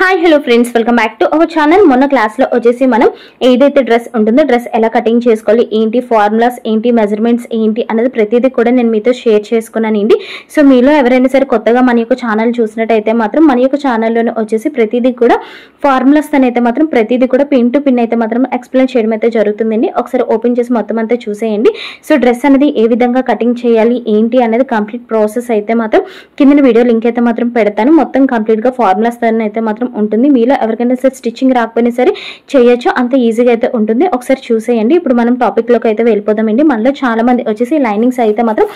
Hi hello friends, welcome back to our channel. మొన్న class లో వచ్చేసి మనం ఏదైతే డ్రెస్ ఉంటుందో డ్రెస్ ఎలా కటింగ్ చేసుకోవాలి, ఏంటి ఫార్ములాస్ ఏంటి, మెజర్మెంట్స్ ఏంటి అనేది ప్రతిదీ కూడా నేను మీతో షేర్ చేసుకున్నానండి. సో మీలో ఎవరైనా సరే కొత్తగా మన యొక్క ఛానల్ చూసినట్టయితే మాత్రం మన యొక్క ఛానల్లోనే వచ్చేసి ప్రతిదీ కూడా ఫార్ములాస్ అయితే మాత్రం ప్రతిదీ కూడా పిన్ టు పిన్ అయితే మాత్రం ఎక్స్ప్లెయిన్ చేయడం అయితే జరుగుతుందండి. ఒకసారి ఓపెన్ చేసి మొత్తం అంతా చూసేయండి. సో డ్రెస్ అనేది ఏ విధంగా కటింగ్ చేయాలి ఏంటి అనేది కంప్లీట్ ప్రాసెస్ అయితే మాత్రం కింద వీడియో లింక్ అయితే మాత్రం పెడతాను. మొత్తం కంప్లీట్ గా ఫార్ములాస్ అయితే మాత్రం ఉంటుంది. మీలో ఎవరికైనా సరే స్టిచ్చింగ్ రాకపోయినా సరే చేయొచ్చు, అంత ఈజీగా అయితే ఉంటుంది. ఒకసారి చూసేయండి. ఇప్పుడు మనం టాపిక్ లోకి అయితే వెళ్ళిపోదామండి. మనలో చాలా మంది వచ్చేసి లైనింగ్స్ అయితే మాత్రం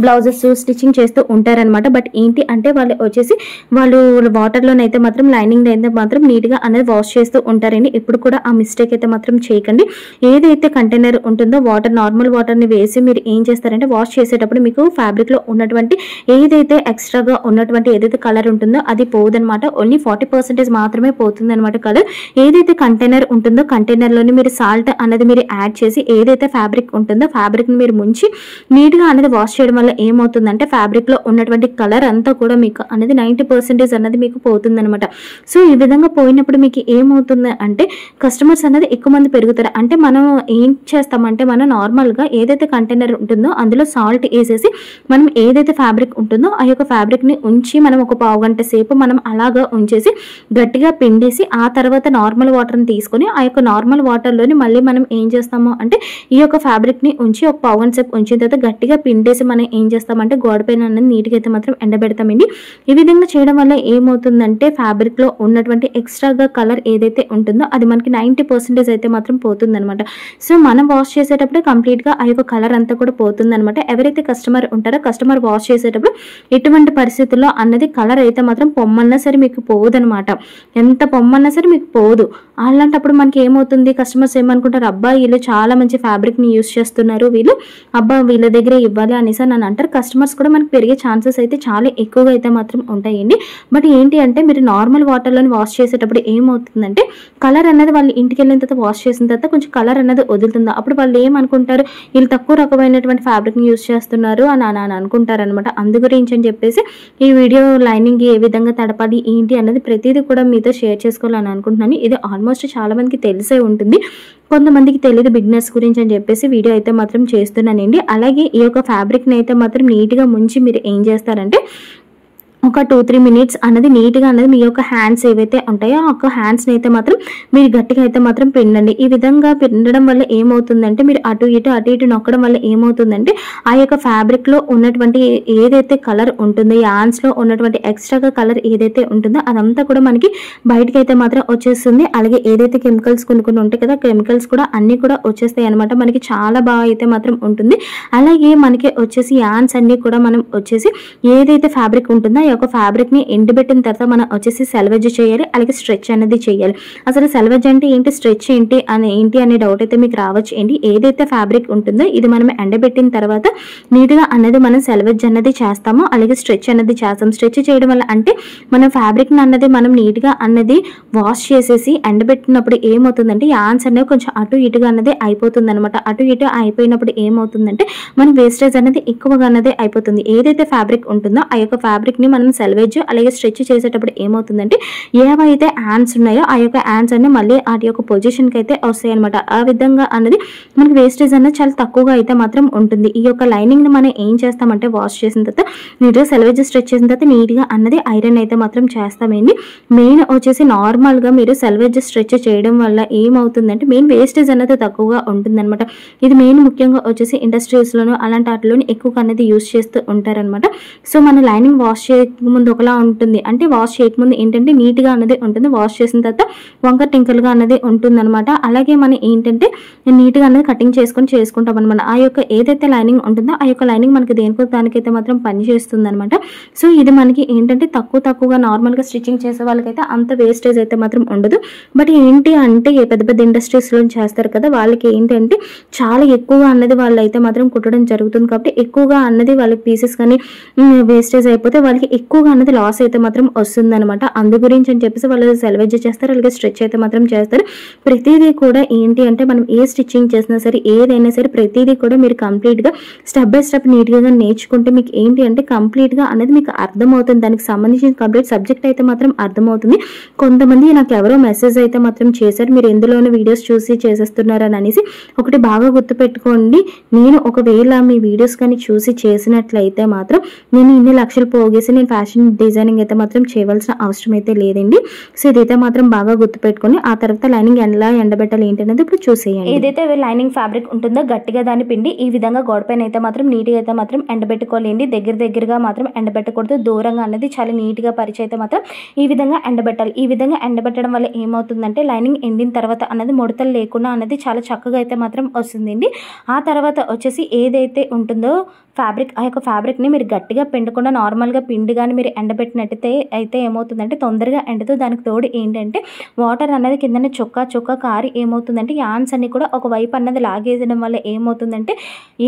బ్లౌజెస్ స్టిచ్చింగ్ చేస్తూ ఉంటారనమాట. బట్ ఏంటి అంటే వాళ్ళు వచ్చేసి వాళ్ళు వాటర్ లోనైతే మాత్రం లైనింగ్ అయితే మాత్రం నీట్ గా అనేది వాష్ చేస్తూ ఉంటారండి. ఎప్పుడు కూడా ఆ మిస్టేక్ అయితే మాత్రం చేయకండి. ఏదైతే కంటైనర్ ఉంటుందో వాటర్, నార్మల్ వాటర్ ని వేసి మీరు ఏం చేస్తారంటే వాష్ చేసేటప్పుడు మీకు ఫ్యాబ్రిక్ లో ఉన్నటువంటి ఏదైతే ఎక్స్ట్రాగా ఉన్నటువంటి ఏదైతే కలర్ ఉంటుందో అది పోదనమాట. ఓన్లీ 40% మాత్రమే పోతుంది అనమాట కలర్. ఏదైతే కంటైనర్ ఉంటుందో కంటైనర్ లోని మీరు సాల్ట్ అనేది మీరు యాడ్ చేసి ఏదైతే ఫ్యాబ్రిక్ ఉంటుందో ఫ్యాబ్రిక్ ని మీరు ముంచి నీట్ గా అనేది వాష్ చేయడం వల్ల ఏమవుతుందంటే ఫ్యాబ్రిక్ లో ఉన్నటువంటి కలర్ అంతా కూడా మీకు అనేది 90% అనేది మీకు పోతుంది అనమాట. సో ఈ విధంగా పోయినప్పుడు మీకు ఏమవుతుంది అంటే కస్టమర్స్ అనేది ఎక్కువ మంది పెరుగుతారు. అంటే మనం ఏం చేస్తామంటే మనం నార్మల్ గా ఏదైతే కంటైనర్ ఉంటుందో అందులో సాల్ట్ వేసేసి మనం ఏదైతే ఫ్యాబ్రిక్ ఉంటుందో ఆ యొక్క ఫ్యాబ్రిక్ ని ఉంచి మనం ఒక పావు గంట సేపు మనం అలాగా ఉంచేసి గట్టిగా పిండేసి ఆ తర్వాత నార్మల్ వాటర్ని తీసుకొని ఆ యొక్క నార్మల్ వాటర్లోని మళ్ళీ మనం ఏం చేస్తాము అంటే ఈ యొక్క ఫ్యాబ్రిక్ని ఉంచి ఒక పావు గంట సేపు ఉంచిన తర్వాత గట్టిగా పిండేసి మనం ఏం చేస్తామంటే గోడ పైన అనేది నీట్గా అయితే మాత్రం ఎండబెడతామండి. ఈ విధంగా చేయడం వల్ల ఏమవుతుందంటే ఫ్యాబ్రిక్లో ఉన్నటువంటి ఎక్స్ట్రాగా కలర్ ఏదైతే ఉంటుందో అది మనకి 90% అయితే మాత్రం పోతుందన్నమాట. సో మనం వాష్ చేసేటప్పుడు కంప్లీట్గా ఆ యొక్క కలర్ అంతా కూడా పోతుందన్నమాట. ఎవరైతే కస్టమర్ ఉంటారో కస్టమర్ వాష్ చేసేటప్పుడు ఎటువంటి పరిస్థితుల్లో అన్నది కలర్ అయితే మాత్రం పొమ్మన్నా సరే మీకు పోదనమాట. ఎంత పొమ్మన్నా సరే మీకు పోదు. అలాంటప్పుడు మనకి ఏమవుతుంది, కస్టమర్స్ ఏమనుకుంటారు, అబ్బా వీళ్ళు చాలా మంచి ఫ్యాబ్రిక్ని యూస్ చేస్తున్నారు, వీళ్ళు అబ్బా వీళ్ళ దగ్గరే ఇవ్వాలి అనేసి నన్ను అంటారు. కస్టమర్స్ కూడా మనకి పెరిగే ఛాన్సెస్ అయితే చాలా ఎక్కువగా అయితే మాత్రం ఉంటాయండి. బట్ ఏంటి అంటే మీరు నార్మల్ వాటర్లోని వాష్ చేసేటప్పుడు ఏమవుతుందంటే కలర్ అనేది వాళ్ళు ఇంటికి వెళ్ళిన తర్వాత వాష్ చేసిన తర్వాత కొంచెం కలర్ అనేది వదులుతుంది. అప్పుడు వాళ్ళు ఏమనుకుంటారు, వీళ్ళు తక్కువ రకమైనటువంటి ఫ్యాబ్రిక్ని యూస్ చేస్తున్నారు అని అనుకుంటారు అనమాట. అందు గురించి అని చెప్పేసి ఈ వీడియో లైనింగ్ ఏ విధంగా తడపాలి ఏంటి అనేది ప్రతిదీ కూడా మీతో షేర్ చేసుకోవాలని అనుకుంటున్నాను. ఇది ఆల్మోస్ట్ చాలా మందికి తెలిసే ఉంటుంది, కొంతమందికి తెలియదు బిగినర్స్ గురించి అని చెప్పేసి వీడియో అయితే మాత్రం చేస్తున్నానండి. అలాగే ఈ యొక్క ఫ్యాబ్రిక్ని అయితే మాత్రం నీట్గా ముంచి మీరు ఏం చేస్తారంటే ఒక 2-3 మినిట్స్ అనేది నీట్గా అనేది మీ యొక్క హ్యాండ్స్ ఏవైతే ఉంటాయో ఆ యొక్క హ్యాండ్స్ని అయితే మాత్రం మీరు గట్టిగా అయితే మాత్రం పిండండి. ఈ విధంగా పిండడం వల్ల ఏమవుతుందంటే మీరు అటు ఇటు నొక్కడం వల్ల ఏమవుతుందంటే ఆ యొక్క ఫ్యాబ్రిక్లో ఉన్నటువంటి ఏదైతే కలర్ ఉంటుందో హ్యాండ్స్లో ఉన్నటువంటి ఎక్స్ట్రాగా కలర్ ఏదైతే ఉంటుందో అదంతా కూడా మనకి బయటకి అయితే మాత్రం వచ్చేస్తుంది. అలాగే ఏదైతే కెమికల్స్ కొన్ని ఉంటాయి కదా, కెమికల్స్ కూడా అన్నీ కూడా వచ్చేస్తాయి అనమాట. మనకి చాలా బాగా అయితే మాత్రం ఉంటుంది. అలాగే మనకి వచ్చేసి హ్యాండ్స్ అన్నీ కూడా మనం వచ్చేసి ఏదైతే ఫ్యాబ్రిక్ ఉంటుందో ఈ యొక్క ఫ్యాబ్రిక్ ని ఎండబెట్టిన తర్వాత మనం వచ్చేసి సెల్వేజ్ చేయాలి. అలాగే స్ట్రెచ్ అనేది చేయాలి. అసలు సెల్వేజ్ అంటే ఏంటి, స్ట్రెచ్ ఏంటి అనే డౌట్ అయితే మీకు రావచ్చు. ఏంటి ఏదైతే ఫ్యాబ్రిక్ ఉంటుందో ఇది మనం ఎండబెట్టిన తర్వాత నీట్గా అనేది మనం సెల్వేజ్ అనేది చేస్తాము. అలాగే స్ట్రెచ్ అనేది చేస్తాం. స్ట్రెచ్ చేయడం వల్ల అంటే మనం ఫ్యాబ్రిక్ అన్నది మనం నీట్గా అన్నది వాష్ చేసేసి ఎండబెట్టినప్పుడు ఏమవుతుందంటే యాన్స్ అనేవి కొంచెం అటు ఇటుగా అన్నది అయిపోతుంది అనమాట. అటు ఇటు అయిపోయినప్పుడు ఏమవుతుందంటే మన వేస్టేజ్ అనేది ఎక్కువగా అన్నది అయిపోతుంది. ఏదైతే ఫ్యాబ్రిక్ ఉంటుందో ఆ యొక్క ఫ్యాబ్రిక్ ని మనం సెల్వేజ్ అలాగే స్ట్రెచ్ చేసేటప్పుడు ఏమవుతుందంటే ఏవైతే హ్యాండ్స్ ఉన్నాయో ఆ యొక్క హ్యాండ్స్ అన్ని మళ్ళీ వాటి యొక్క పొజిషన్కి అయితే వస్తాయి అనమాట. ఆ విధంగా అనేది మనకి వేస్టేజ్ అనేది చాలా తక్కువగా అయితే మాత్రం ఉంటుంది. ఈ యొక్క లైనింగ్ ని మనం ఏం చేస్తామంటే వాష్ చేసిన తర్వాత నీట్గా సెల్వేజ్ స్ట్రెచ్ చేసిన తర్వాత నీట్గా అన్నది ఐరన్ అయితే మాత్రం చేస్తామండి. మెయిన్ వచ్చేసి నార్మల్ గా మీరు సెల్వేజ్ స్ట్రెచ్ చేయడం వల్ల ఏమవుతుందంటే మెయిన్ వేస్టేజ్ అనేది తక్కువగా ఉంటుంది అనమాట. ఇది మెయిన్ ముఖ్యంగా వచ్చేసి ఇండస్ట్రీస్ లోను అలాంటి వాటిలోని ఎక్కువగా అనేది యూస్ చేస్తూ ఉంటారనమాట. సో మన లైనింగ్ వాష్ ముందు ఒకలా ఉంటుంది, అంటే వాష్ చేయకముందు ఏంటంటే నీట్గా అన్నది ఉంటుంది, వాష్ చేసిన తర్వాత వంకర టింకల్గా అన్నది ఉంటుంది అనమాట. అలాగే మనం ఏంటంటే నీట్గా అనేది కటింగ్ చేసుకుంటాం అనమాట. ఆ యొక్క ఏదైతే లైనింగ్ ఉంటుందో ఆ యొక్క లైనింగ్ మనకి దేనికో దానికైతే మాత్రం పని చేస్తుంది అనమాట. సో ఇది మనకి ఏంటంటే తక్కువగా నార్మల్గా స్టిచ్చింగ్ చేసే వాళ్ళకైతే అంత వేస్టేజ్ అయితే మాత్రం ఉండదు. బట్ ఏంటి అంటే పెద్ద ఇండస్ట్రీస్లో చేస్తారు కదా, వాళ్ళకి ఏంటంటే చాలా ఎక్కువగా అన్నది వాళ్ళు అయితే మాత్రం కుట్టడం జరుగుతుంది. కాబట్టి ఎక్కువగా అన్నది వాళ్ళకి పీసెస్ కానీ వేస్టేజ్ అయిపోతే వాళ్ళకి ఎక్కువగా అనేది లాస్ అయితే మాత్రం వస్తుందన్నమాట. అందు గురించి అని చెప్పేసి వాళ్ళు సెల్వేజ్ చేస్తారు, అలాగే స్ట్రెచ్ అయితే మాత్రం చేస్తారు. ప్రతిదీ కూడా ఏంటి అంటే మనం ఏ స్టిచ్చింగ్ చేసినా సరే ఏదైనా సరే ప్రతిదీ కూడా మీరు కంప్లీట్గా స్టెప్ బై స్టెప్ నీట్గా నేర్చుకుంటే మీకు ఏంటి అంటే కంప్లీట్గా అనేది మీకు అర్థమవుతుంది. దానికి సంబంధించిన కంప్లీట్ సబ్జెక్ట్ అయితే మాత్రం అర్థమవుతుంది. కొంతమంది నాకు ఎవరో మెసేజ్ అయితే మాత్రం చేశారు, మీరు ఎందులోనే వీడియోస్ చూసి చేసేస్తున్నారని అనేసి. ఒకటి బాగా గుర్తుపెట్టుకోండి, నేను ఒకవేళ మీ వీడియోస్ కానీ చూసి చేసినట్లయితే మాత్రం నేను ఇన్ని లక్షలు పోగేసి నేను ఫ్యాషన్ డిజైనింగ్ అయితే మాత్రం చేయవలసిన అవసరం అయితే లేదండి. సో ఇదైతే మాత్రం బాగా గుర్తుపెట్టుకొని ఆ తర్వాత లైనింగ్ ఎలా ఎండబెట్టాలి ఏంటి అనేది ఇప్పుడు చూసేయండి. ఏదైతే లైనింగ్ ఫ్యాబ్రిక్ ఉంటుందో గట్టిగా దాన్ని పిండి ఈ విధంగా గోడ పైన అయితే మాత్రం నీట్గా అయితే మాత్రం ఎండబెట్టుకోలేండి. దగ్గరగా మాత్రం ఎండబెట్టకూడదు, దూరంగా అనేది చాలా నీట్గా పరిచి అయితే మాత్రం ఈ విధంగా ఎండబెట్టాలి. ఈ విధంగా ఎండబెట్టడం వల్ల ఏమవుతుందంటే లైనింగ్ ఎండిన తర్వాత అనేది ముడతలు లేకుండా అనేది చాలా చక్కగా అయితే మాత్రం వస్తుందండి. ఆ తర్వాత వచ్చేసి ఏదైతే ఉంటుందో ఫ్యాబ్రిక్, ఆ యొక్క ఫ్యాబ్రిక్ని మీరు గట్టిగా పిండకుండా నార్మల్గా పిండి కానీ మీరు ఎండబెట్టినట్టయితే అయితే ఏమవుతుందంటే తొందరగా ఎండదు. దానికి తోడు ఏంటంటే వాటర్ అనేది కిందనే చొక్కా కారి ఏమవుతుందంటే యాన్స్ అన్ని కూడా ఒక వైపు అన్నది లాగేయడం వల్ల ఏమవుతుందంటే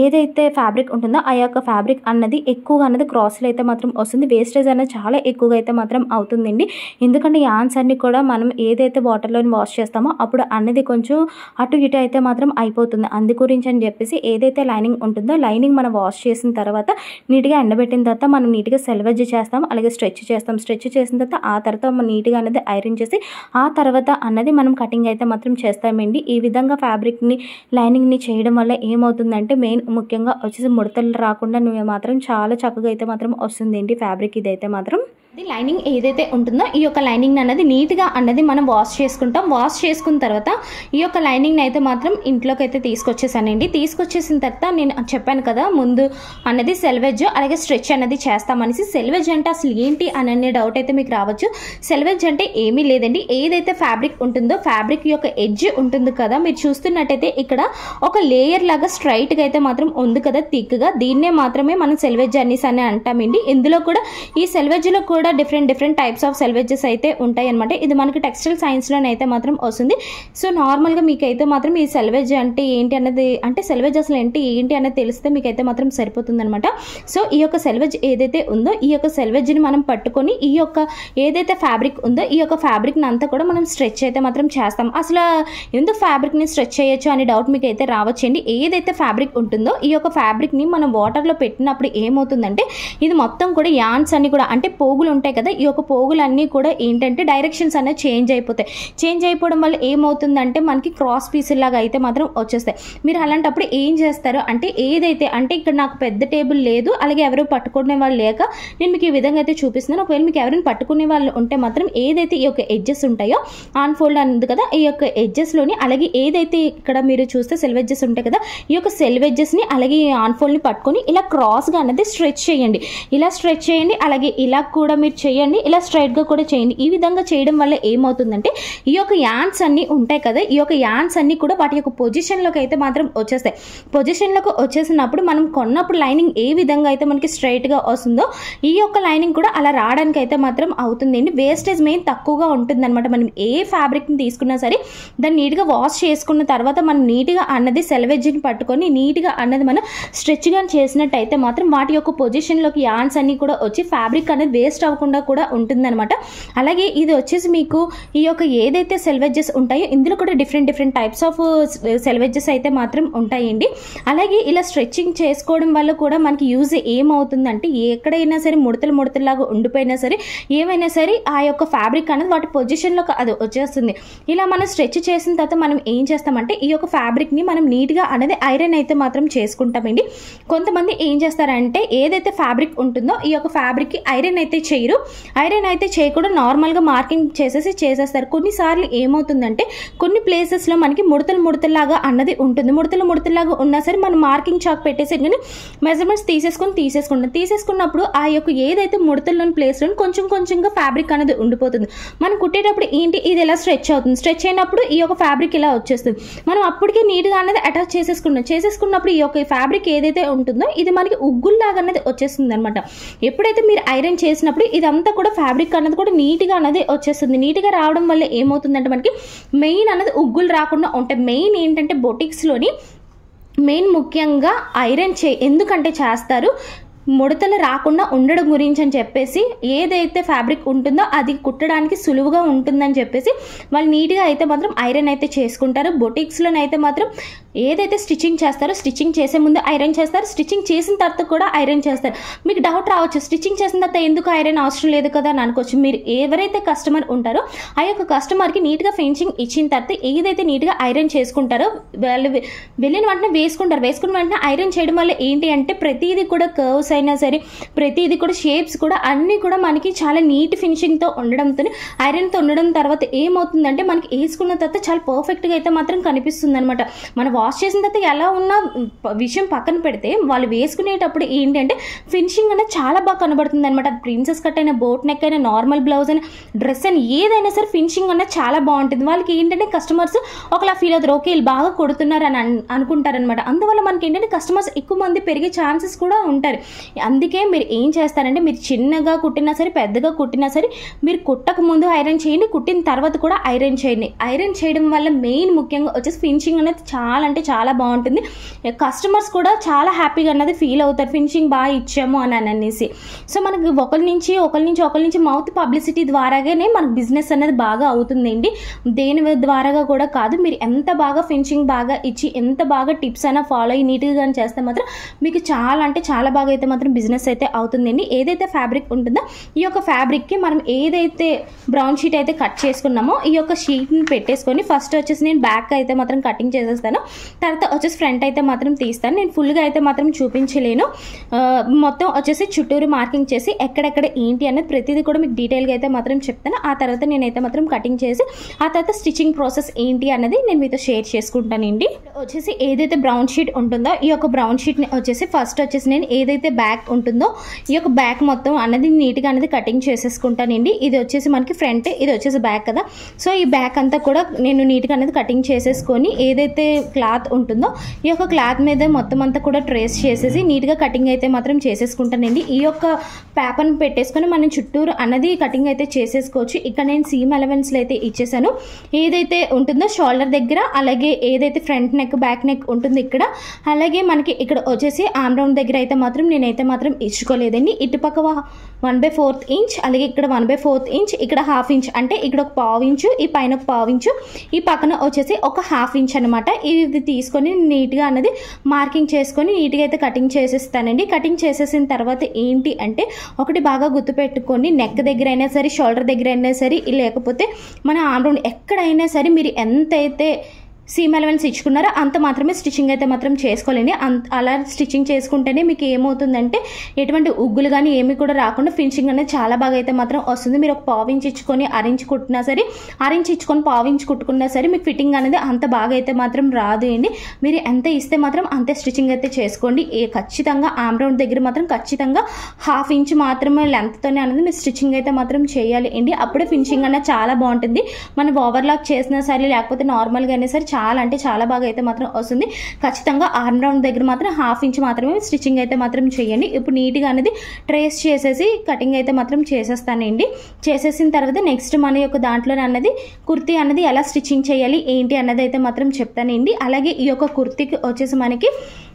ఏదైతే ఫ్యాబ్రిక్ ఉంటుందో ఆ యొక్క ఫ్యాబ్రిక్ అన్నది ఎక్కువగా అన్నది క్రాస్లో అయితే మాత్రం వస్తుంది. వేస్టేజ్ అనేది చాలా ఎక్కువగా అయితే మాత్రం అవుతుందండి. ఎందుకంటే యాన్స్ అన్ని కూడా మనం ఏదైతే వాటర్లో వాష్ చేస్తామో అప్పుడు అన్నది కొంచెం అటు ఇటు అయితే మాత్రం అయిపోతుంది. అందు గురించి అని చెప్పేసి ఏదైతే లైనింగ్ ఉంటుందో లైనింగ్ మనం వాష్ చేసిన తర్వాత నీట్గా ఎండబెట్టిన తర్వాత మనం నీట్గా సెల్వేజ్ చేస్తాం, అలాగే స్ట్రెచ్ చేస్తాం. స్ట్రెచ్ చేసిన తర్వాత ఆ తర్వాత మనం నీట్గా అనేది ఐరన్ చేసి ఆ తర్వాత అన్నది మనం కటింగ్ అయితే మాత్రం చేస్తామండి. ఈ విధంగా ఫ్యాబ్రిక్ని లైనింగ్ని చేయడం వల్ల ఏమవుతుందంటే మెయిన్ ముఖ్యంగా వచ్చేసి ముడతలు రాకుండా నువ్వు మాత్రం చాలా చక్కగా అయితే మాత్రం వస్తుందండి ఫ్యాబ్రిక్. ఇదైతే మాత్రం లైనింగ్ ఏదైతే ఉంటుందో ఈ యొక్క లైనింగ్ అనేది నీట్గా అన్నది మనం వాష్ చేసుకుంటాం. వాష్ చేసుకున్న తర్వాత ఈ యొక్క లైనింగ్ అయితే మాత్రం ఇంట్లోకి అయితే తీసుకొచ్చేసానండి. తీసుకొచ్చేసిన తర్వాత నేను చెప్పాను కదా ముందు అన్నది సెల్వేజ్ అలాగే స్ట్రెచ్ అనేది చేస్తామనేసి. సెల్వేజ్ అంటే అసలు ఏంటి అనే డౌట్ అయితే మీకు రావచ్చు. సెల్వేజ్ అంటే ఏమీ లేదండి, ఏదైతే ఫ్యాబ్రిక్ ఉంటుందో ఫ్యాబ్రిక్ యొక్క ఎడ్జ్ ఉంటుంది కదా, మీరు చూస్తున్నట్టయితే ఇక్కడ ఒక లేయర్ లాగా స్ట్రైట్గా అయితే మాత్రం ఉంది కదా థిక్గా, దీన్నే మాత్రమే మనం సెల్వేజ్ అనేసి అని అంటామండి. ఇందులో కూడా ఈ సెల్వేజ్లో కూడా డిఫరెంట్ టైప్స్ ఆఫ్ సెల్వేజెస్ అయితే ఉంటాయి అనమాట. ఇది మనకి టెక్స్టైల్ సైన్స్లోనైతే మాత్రం వస్తుంది. సో నార్మల్గా మీకైతే మాత్రం ఈ సెల్వేజ్ అంటే ఏంటి అన్నది, అంటే సెల్వేజ్ అసలు ఏంటి అన్నది తెలిస్తే మీకైతే మాత్రం సరిపోతుంది అనమాట. సో ఈ యొక్క సెల్వేజ్ ఏదైతే ఉందో ఈ యొక్క సెల్వేజ్ని మనం పట్టుకొని ఈ యొక్క ఏదైతే ఫ్యాబ్రిక్ ఉందో ఈ యొక్క ఫ్యాబ్రిక్ని అంతా కూడా మనం స్ట్రెచ్ అయితే మాత్రం చేస్తాం. అసలు ఎందుకు ఫ్యాబ్రిక్ని స్ట్రెచ్ చేయొచ్చు అనే డౌట్ మీకు అయితే రావచ్చండి. ఏదైతే ఫ్యాబ్రిక్ ఉంటుందో ఈ యొక్క ఫ్యాబ్రిక్ని మనం వాటర్లో పెట్టినప్పుడు ఏమవుతుందంటే ఇది మొత్తం కూడా యాన్స్ అన్ని కూడా అంటే పోగులు ఉంటాయి కదా, ఈ యొక్క పోగులన్నీ కూడా ఏంటంటే డైరెక్షన్స్ అనేది చేంజ్ అయిపోతాయి. చేంజ్ అయిపోవడం వల్ల ఏమవుతుందంటే మనకి క్రాస్ పీసులు లాగా అయితే మాత్రం వచ్చేస్తాయి. మీరు అలాంటప్పుడు ఏం చేస్తారు అంటే ఏదైతే అంటే ఇక్కడ నాకు పెద్ద టేబుల్ లేదు, అలాగే ఎవరు పట్టుకునే వాళ్ళు లేక నేను మీకు ఈ విధంగా అయితే చూపిస్తున్నాను. ఒకవేళ మీకు ఎవరైనా పట్టుకునే వాళ్ళు ఉంటే మాత్రం ఏదైతే ఈ యొక్క ఎడ్జెస్ ఉంటాయో ఆన్ ఫోల్డ్ అనేది కదా ఈ యొక్క ఎడ్జెస్లోని అలాగే ఏదైతే ఇక్కడ మీరు చూస్తే సెల్వెడ్జెస్ ఉంటాయి కదా ఈ యొక్క సెల్వెడ్జెస్ని అలాగే ఆన్ ఫోల్డ్ని పట్టుకొని ఇలా క్రాస్గా అనేది స్ట్రెచ్ చేయండి. ఇలా స్ట్రెచ్ చేయండి, అలాగే ఇలా కూడా మీరు చేయండి, ఇలా స్ట్రైట్గా కూడా చేయండి. ఈ విధంగా చేయడం వల్ల ఏమవుతుందంటే ఈ యొక్క యాన్స్ అన్ని ఉంటాయి కదా ఈ యొక్క యాన్స్ అన్ని కూడా వాటి యొక్క పొజిషన్లోకి అయితే మాత్రం వచ్చేస్తాయి. పొజిషన్లోకి వచ్చేసినప్పుడు మనం కొన్నప్పుడు లైనింగ్ ఏ విధంగా అయితే మనకి స్ట్రైట్గా వస్తుందో ఈ యొక్క లైనింగ్ కూడా అలా రావడానికి అయితే మాత్రం అవుతుందండి. వేస్టేజ్ మెయిన్ తక్కువగా ఉంటుంది అనమాట. మనం ఏ ఫ్యాబ్రిక్ని తీసుకున్నా సరే దాన్ని నీట్గా వాష్ చేసుకున్న తర్వాత మనం నీట్గా అన్నది సెల్వేజ్ని పట్టుకొని నీట్గా అన్నది మనం స్ట్రెచ్గా చేసినట్టయితే మాత్రం వాటి యొక్క పొజిషన్లోకి యాన్స్ అన్ని కూడా వచ్చి ఫ్యాబ్రిక్ అనేది వేస్ట్ అవ్వకుండా కూడా ఉంటుందన్నమాట. అలాగే ఇది వచ్చేసి మీకు ఈ యొక్క ఏదైతే సెల్వేజెస్ ఉంటాయో ఇందులో కూడా డిఫరెంట్ టైప్స్ ఆఫ్ సెల్వేజెస్ అయితే మాత్రం ఉంటాయండి. అలాగే ఇలా స్ట్రెచ్చింగ్ చేసుకోవడం వల్ల కూడా మనకి యూజ్ ఏమవుతుందంటే ఎక్కడైనా సరే ముడతలాగా ఉండిపోయినా సరే ఏమైనా సరే ఆ యొక్క ఫ్యాబ్రిక్ అనేది వాటి పొజిషన్లోకి అది వచ్చేస్తుంది. ఇలా మనం స్ట్రెచ్ చేసిన తర్వాత మనం ఏం చేస్తామంటే ఈ యొక్క ఫ్యాబ్రిక్ని మనం నీట్గా అనేది ఐరన్ అయితే మాత్రం చేసుకుంటామండి. కొంతమంది ఏం చేస్తారంటే ఏదైతే ఫ్యాబ్రిక్ ఉంటుందో ఈ యొక్క ఫ్యాబ్రిక్కి ఐరన్ అయితే చేయరు. ఐరన్ అయితే చేయకుండా నార్మల్గా మార్కింగ్ చేసేస్తారు. కొన్నిసార్లు ఏమవుతుందంటే కొన్ని ప్లేసెస్లో మనకి ముడతలాగా అన్నది ఉంటుంది. ముడతలాగా ఉన్నా సరే మనం మార్కింగ్ చాక్ పెట్టేసి కానీ మెజర్మెంట్స్ తీసుకున్నప్పుడు ఆ యొక్క ఏదైతే ముడతల్లోని ప్లేస్లో కొంచెంగా ఫ్యాబ్రిక్ అనేది ఉండిపోతుంది. మనం కుట్టేటప్పుడు ఏంటి ఇది ఎలా స్ట్రెచ్ అవుతుంది. స్ట్రెచ్ అయినప్పుడు ఈ యొక్క ఫ్యాబ్రిక్ ఇలా వచ్చేస్తుంది. మనం అప్పటికే నీట్గా అనేది అటాచ్ చేసేసుకున్నప్పుడు ఈ యొక్క ఫ్యాబ్రిక్ ఏదైతే ఉంటుందో ఇది మనకి ఉగ్గుల్లాగా అనేది వచ్చేస్తుంది అనమాట. ఎప్పుడైతే మీరు ఐరన్ చేసినప్పుడు ఇదంతా కూడా ఫ్యాబ్రిక్ అన్నది కూడా నీట్గా అనేది వచ్చేస్తుంది. నీట్గా రావడం వల్ల ఏమవుతుందంటే మనకి మెయిన్ అనేది ఉగ్గులు రాకుండా ఉంటాయి. మెయిన్ ఏంటంటే బొటిక్స్లోని మెయిన్ ముఖ్యంగా ఐరన్ ఎందుకంటే చేస్తారు ముడతలు రాకుండా ఉండడం గురించి అని చెప్పేసి ఏదైతే ఫ్యాబ్రిక్ ఉంటుందో అది కుట్టడానికి సులువుగా ఉంటుందని చెప్పేసి వాళ్ళు నీట్గా అయితే మాత్రం ఐరన్ అయితే చేసుకుంటారు. బొటిక్స్లోనైతే మాత్రం ఏదైతే స్టిచ్చింగ్ చేస్తారో స్టిచ్చింగ్ చేసే ముందు ఐరన్ చేస్తారు, స్టిచ్చింగ్ చేసిన తర్వాత కూడా ఐరన్ చేస్తారు. మీకు డౌట్ రావచ్చు, స్టిచ్చింగ్ చేసిన తర్వాత ఎందుకు ఐరన్ అవసరం లేదు కదా అని అనుకోవచ్చు. మీరు ఎవరైతే కస్టమర్ ఉంటారో ఆ యొక్క కస్టమర్కి నీట్గా ఫినిషింగ్ ఇచ్చిన తర్వాత ఏదైతే నీట్గా ఐరన్ చేసుకుంటారో వాళ్ళు వెళ్ళిన వెంటనే వేసుకుంటారు. వేసుకున్న వెంటనే ఐరన్ చేయడం వల్ల ఏంటి అంటే ప్రతిదీ కూడా కర్వ్స్ అయినా సరే ప్రతిదీ కూడా షేప్స్ కూడా అన్నీ కూడా మనకి చాలా నీట్ ఫినిషింగ్తో ఉండడంతో ఐరన్తో ఉండడం తర్వాత ఏమవుతుందంటే మనకి వేసుకున్న తర్వాత చాలా పర్ఫెక్ట్గా అయితే మాత్రం కనిపిస్తుంది అనమాట. మనం వాష్ చేసిన తర్వాత ఎలా ఉన్న విషయం పక్కన పెడితే వాళ్ళు వేసుకునేటప్పుడు ఏంటంటే ఫినిషింగ్ అనేది చాలా బాగా కనబడుతుంది అనమాట. ప్రిన్సెస్ కట్ అయినా బోట్ నెక్ అయినా నార్మల్ బ్లౌజ్ అయినా డ్రెస్ అయినా ఏదైనా సరే ఫినిషింగ్ అనేది చాలా బాగుంటుంది. వాళ్ళకి ఏంటంటే కస్టమర్స్ ఒకలా ఫీల్ అవుతారు, ఓకే వీళ్ళు బాగా కొడుతున్నారు అని అనుకుంటారనమాట. అందువల్ల మనకి ఏంటంటే కస్టమర్స్ ఎక్కువ మంది పెరిగే ఛాన్సెస్ కూడా ఉంటారు. అందుకే మీరు ఏం చేస్తారంటే మీరు చిన్నగా కుట్టినా సరే పెద్దగా కుట్టినా సరే మీరు కుట్టక ముందు ఐరన్ చేయండి, కుట్టిన తర్వాత కూడా ఐరన్ చేయండి. ఐరన్ చేయడం వల్ల మెయిన్ ముఖ్యంగా వచ్చేసి ఫినిషింగ్ అనేది చాలా అంటే చాలా బాగుంటుంది. కస్టమర్స్ కూడా చాలా హ్యాపీగా అన్నది ఫీల్ అవుతారు, ఫినిషింగ్ బాగా ఇచ్చాము అని అనేసి. సో మనకి ఒకరి నుంచి మౌత్ పబ్లిసిటీ ద్వారాగానే మనకు బిజినెస్ అనేది బాగా అవుతుందండి. దేని ద్వారాగా కూడా కాదు. మీరు ఎంత బాగా ఫినిషింగ్ బాగా ఇచ్చి ఎంత బాగా టిప్స్ అయినా ఫాలో అయ్యి నీట్గా చేస్తే మాత్రం మీకు చాలా అంటే చాలా బాగా అయితే మాత్రం బిజినెస్ అయితే అవుతుందండి. ఏదైతే ఫ్యాబ్రిక్ ఉంటుందో ఈ యొక్క ఫ్యాబ్రిక్కి మనం ఏదైతే బ్రౌన్ షీట్ అయితే కట్ చేసుకున్నామో ఈ యొక్క షీట్ని పెట్టేసుకొని ఫస్ట్ వచ్చేసి నేను బ్యాక్ అయితే మాత్రం కటింగ్ చేసేస్తాను, తర్వాత వచ్చేసి ఫ్రంట్ అయితే మాత్రం తీస్తాను. నేను ఫుల్గా అయితే మాత్రం చూపించలేను. మొత్తం వచ్చేసి చుట్టూరు మార్కింగ్ చేసి ఎక్కడెక్కడ ఏంటి అనేది ప్రతిదీ కూడా మీకు డీటెయిల్గా అయితే మాత్రం చెప్తాను. ఆ తర్వాత నేనైతే మాత్రం కటింగ్ చేసి ఆ తర్వాత స్టిచ్చింగ్ ప్రాసెస్ ఏంటి అన్నది నేను మీతో షేర్ చేసుకుంటానండి. వచ్చేసి ఏదైతే బ్రౌన్ షీట్ ఉంటుందో ఈ యొక్క బ్రౌన్ షీట్ని వచ్చేసి ఫస్ట్ వచ్చేసి నేను ఏదైతే బ్యాక్ ఉంటుందో ఈ యొక్క బ్యాక్ మొత్తం అన్నది నీట్గా అనేది కటింగ్ చేసేసుకుంటానండి. ఇది వచ్చేసి మనకి ఫ్రంట్, ఇది వచ్చేసి బ్యాక్ కదా. సో ఈ బ్యాక్ అంతా కూడా నేను నీట్గా అనేది కటింగ్ చేసేసుకొని ఏదైతే క్లాత్ ఉంటుందో ఈ యొక్క క్లాత్ మీద మొత్తం అంతా కూడా ట్రేస్ చేసేసి నీట్గా కటింగ్ అయితే మాత్రం చేసేసుకుంటానండి. ఈ యొక్క పేపర్ని పెట్టేసుకొని మనం చుట్టూరు అన్నది కటింగ్ అయితే చేసేసుకోవచ్చు. ఇక్కడ నేను సీమ్ ఎలవెన్స్లో అయితే ఇచ్చేసాను. ఏదైతే ఉంటుందో షోల్డర్ దగ్గర, అలాగే ఏదైతే ఫ్రంట్ నెక్ బ్యాక్ నెక్ ఉంటుంది ఇక్కడ, అలాగే మనకి ఇక్కడ వచ్చేసి ఆర్మ్ రౌండ్ దగ్గర అయితే మాత్రం నేనైతే మాత్రం ఇచ్చుకోలేదండి. ఇటుపక్క 1/4 ఇంచ్, అలాగే ఇక్కడ 1/4 ఇంచ్, ఇక్కడ 1/2 ఇంచ్, అంటే ఇక్కడ ఒక 1/2 ఇంచు, ఈ పైన ఒక 1/2 ఇంచు, ఈ పక్కన వచ్చేసి ఒక 1/2 ఇంచ్ అనమాట. ఇది తీసుకొని నీట్గా అన్నది మార్కింగ్ చేసుకొని నీట్గా అయితే కటింగ్ చేసేస్తానండి. కటింగ్ చేసేసిన తర్వాత ఏంటి అంటే ఒకటి బాగా గుర్తుపెట్టుకోండి, నెక్ దగ్గర అయినా సరే షోల్డర్ దగ్గర అయినా సరే లేకపోతే మన ఆర్మ్ రౌండ్ ఎక్కడైనా సరే మీరు ఎంతైతే సీమ్ ఎలవెన్స్ ఇచ్చుకున్నారో అంత మాత్రమే స్టిచ్చింగ్ అయితే మాత్రం చేసుకోలేండి. అలా స్టిచ్చింగ్ చేసుకుంటేనే మీకు ఏమవుతుందంటే ఎటువంటి ఉగ్గులు కానీ ఏమి కూడా రాకుండా ఫినిషింగ్ అనేది చాలా బాగా అయితే మాత్రం వస్తుంది. మీరు ఒక 1/2 ఇంచ్ ఇచ్చుకొని 1/2 ఇంచ్ కుట్టినా సరే, 1/2 ఇంచ్ ఇచ్చుకొని 1/2 ఇంచ్ కుట్టుకున్నా సరే మీకు ఫిట్టింగ్ అనేది అంత బాగా అయితే మాత్రం రాదు అండి. మీరు ఎంత ఇస్తే మాత్రం అంతే స్టిచ్చింగ్ అయితే చేసుకోండి. ఖచ్చితంగా ఆర్మ్ రౌండ్ దగ్గర మాత్రం ఖచ్చితంగా 1/2 ఇంచ్ మాత్రమే లెంత్తోనే అనేది మీరు స్టిచ్చింగ్ అయితే మాత్రం చేయాలి అండి. అప్పుడే ఫినిషింగ్ అనేది చాలా బాగుంటుంది. మనం ఓవర్లాక్ చేసినా సరే లేకపోతే నార్మల్గా అయినా సరే చాలా అంటే చాలా బాగా అయితే మాత్రం వస్తుంది. ఖచ్చితంగా ఆర్మ్ రౌండ్ దగ్గర మాత్రం 1/2 ఇంచ్ మాత్రమే స్టిచ్చింగ్ అయితే మాత్రం చేయండి. ఇప్పుడు నీట్గా అనేది ట్రేస్ చేసేసి కటింగ్ అయితే మాత్రం చేసేస్తానండి. చేసేసిన తర్వాత నెక్స్ట్ మన యొక్క దాంట్లో అన్నది కుర్తీ అన్నది ఎలా స్టిచ్చింగ్ చేయాలి ఏంటి అన్నది అయితే మాత్రం చెప్తానండి. అలాగే ఈ యొక్క కుర్తీకి వచ్చేసి మనకి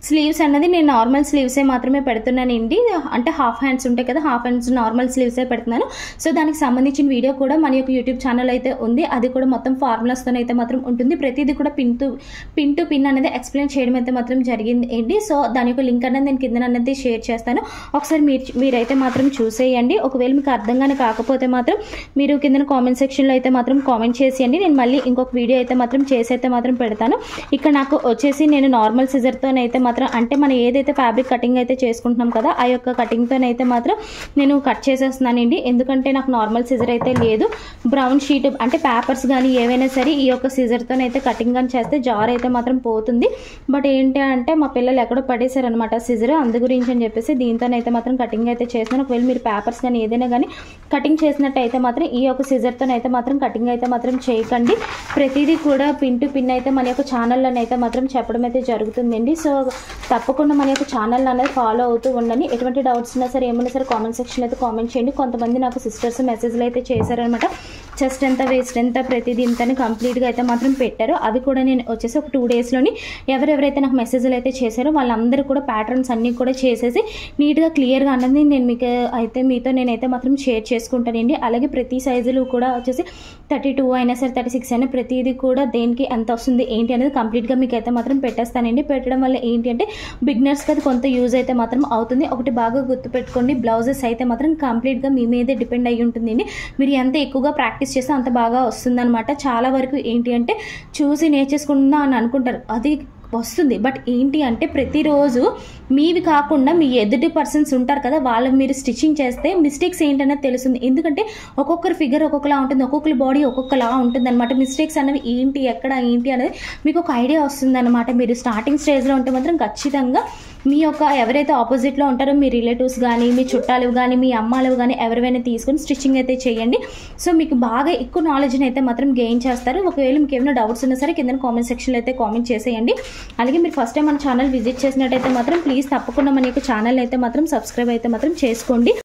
స్లీవ్స్ అన్నది నేను నార్మల్ స్లీవ్సే మాత్రమే పెడుతున్నానండి. అంటే హాఫ్ హ్యాండ్స్ ఉంటాయి కదా, హాఫ్ హ్యాండ్స్ నార్మల్ స్లీవ్సే పెడుతున్నాను. సో దానికి సంబంధించిన వీడియో కూడా మన యొక్క యూట్యూబ్ ఛానల్ అయితే ఉంది. అది కూడా మొత్తం ఫార్ములాస్తో అయితే మాత్రం ఉంటుంది. ప్రతిదీ కూడా పిన్ టు పిన్ అనేది ఎక్స్ప్లెయిన్ చేయడం అయితే మాత్రం జరిగింది ఏంటి. సో దాని యొక్క లింక్ అనేది నేను కింద అనేది షేర్ చేస్తాను. ఒకసారి మీరైతే మాత్రం చూసేయండి. ఒకవేళ మీకు అర్థంగానే కాకపోతే మాత్రం మీరు కింద కామెంట్ సెక్షన్లో అయితే మాత్రం కామెంట్ చేసేయండి. నేను మళ్ళీ ఇంకొక వీడియో అయితే మాత్రం చేసి అయితే మాత్రం పెడతాను. ఇక్కడ నాకు వచ్చేసి నేను నార్మల్ సిజర్తోనైతే మాత్రం అంటే మనం ఏదైతే ఫ్యాబ్రిక్ కటింగ్ అయితే చేసుకుంటున్నాం కదా ఆ యొక్క కటింగ్తోనైతే మాత్రం నేను కట్ చేసేస్తున్నానండి. ఎందుకంటే నాకు నార్మల్ సిజర్ అయితే లేదు. బ్రౌన్ షీట్ అంటే పేపర్స్ కానీ ఏవైనా సరే ఈ యొక్క సిజర్తోనైతే కటింగ్ కానీ చేస్తే జార్ అయితే మాత్రం పోతుంది. బట్ ఏంటి అంటే మా పిల్లలు ఎక్కడో పడేశారనమాట సిజర్, అందు గురించి అని చెప్పేసి దీంతోనైతే మాత్రం కటింగ్ అయితే చేస్తున్నాను. ఒకవేళ మీరు పేపర్స్ కానీ ఏదైనా కానీ కటింగ్ చేసినట్టయితే మాత్రం ఈ యొక్క సిజర్తోనైతే మాత్రం కటింగ్ అయితే మాత్రం చేయకండి. ప్రతిదీ కూడా పిన్ టు పిన్ అయితే మన యొక్క ఛానల్లోనైతే మాత్రం చెప్పడం అయితే జరుగుతుందండి. సో తప్పకుండా మన యొక్క ఛానల్ అనేది ఫాలో అవుతూ ఉండండి. ఎటువంటి డౌట్స్ ఉన్నా సరే ఏమైనా సరే కామెంట్ సెక్షన్లో అయితే కామెంట్ చేయండి. కొంతమంది నాకు సిస్టర్స్ మెసేజ్లు అయితే చేశారనమాట. చెస్ట్ ఎంత, వేస్ట్ ఎంత, ప్రతిదీ ఇంతని కంప్లీట్గా అయితే మాత్రం పెట్టారు. అవి కూడా నేను వచ్చేసి ఒక 2 డేస్లోని ఎవరెవరైతే నాకు మెసేజ్లు అయితే చేశారో వాళ్ళందరూ కూడా ప్యాటర్న్స్ అన్నీ కూడా చేసేసి నీట్గా క్లియర్గా అన్నది నేను మీకు అయితే మీతో నేనైతే మాత్రం షేర్ చేసుకుంటానండి. అలాగే ప్రతి సైజులు కూడా వచ్చేసి 32 అయినా సరే 36 అయినా ప్రతిదీ కూడా దేనికి ఎంత వస్తుంది ఏంటి అనేది కంప్లీట్గా మీకు అయితే మాత్రం పెట్టేస్తానండి. పెట్టడం వల్ల ఏంటి అంటే బిగినర్స్కి అది కొంత యూజ్ అయితే మాత్రం అవుతుంది. ఒకటి బాగా గుర్తుపెట్టుకోండి, బ్లౌజెస్ అయితే మాత్రం కంప్లీట్గా మీ మీదే డిపెండ్ అయ్యి ఉంటుందండి. మీరు ఎంత ఎక్కువగా ప్రాక్టీస్ చేస్తే అంత బాగా వస్తుందన్నమాట. చాలా వరకు ఏంటి అంటే చూసి నేర్చేసుకుందాం అని అనుకుంటారు, అది వస్తుంది. బట్ ఏంటి అంటే ప్రతిరోజు మీవి కాకుండా మీ ఎదుటి పర్సన్స్ ఉంటారు కదా, వాళ్ళకి మీరు స్టిచ్చింగ్ చేస్తే మిస్టేక్స్ ఏంటనేది తెలుస్తుంది. ఎందుకంటే ఒక్కొక్కరి ఫిగర్ ఒక్కొక్కలా ఉంటుంది, ఒక్కొక్కరి బాడీ ఒక్కొక్కలా ఉంటుంది అనమాట. మిస్టేక్స్ అనేవి ఏంటి, ఎక్కడ ఏంటి అనేది మీకు ఒక ఐడియా వస్తుంది అనమాట. మీరు స్టార్టింగ్ స్టేజ్లో ఉంటే మాత్రం ఖచ్చితంగా మీ యొక్క ఎవరైతే ఆపోజిట్లో ఉంటారో మీ రిలేటివ్స్ కానీ, మీ చుట్టాలు కానీ, మీ అమ్మాలు కానీ ఎవరైనా తీసుకొని స్టిచ్చింగ్ అయితే చేయండి. సో మీకు బాగా ఎక్కువ నాలెడ్జ్ని అయితే మాత్రం గెయిన్ చేస్తారు. ఒకవేళ మీకు ఏమైనా డౌట్స్ ఉన్నా సరే కింద కామెంట్ సెక్షన్లో అయితే కామెంట్ చేసేయండి. అలాగే మీరు ఫస్ట్ టైం మన ఛానల్ విజిట్ చేసినట్టయితే మాత్రం ప్లీజ్ తప్పకుండా మన యొక్క ఛానల్ అయితే మాత్రం సబ్స్క్రైబ్ అయితే మాత్రం చేసుకోండి.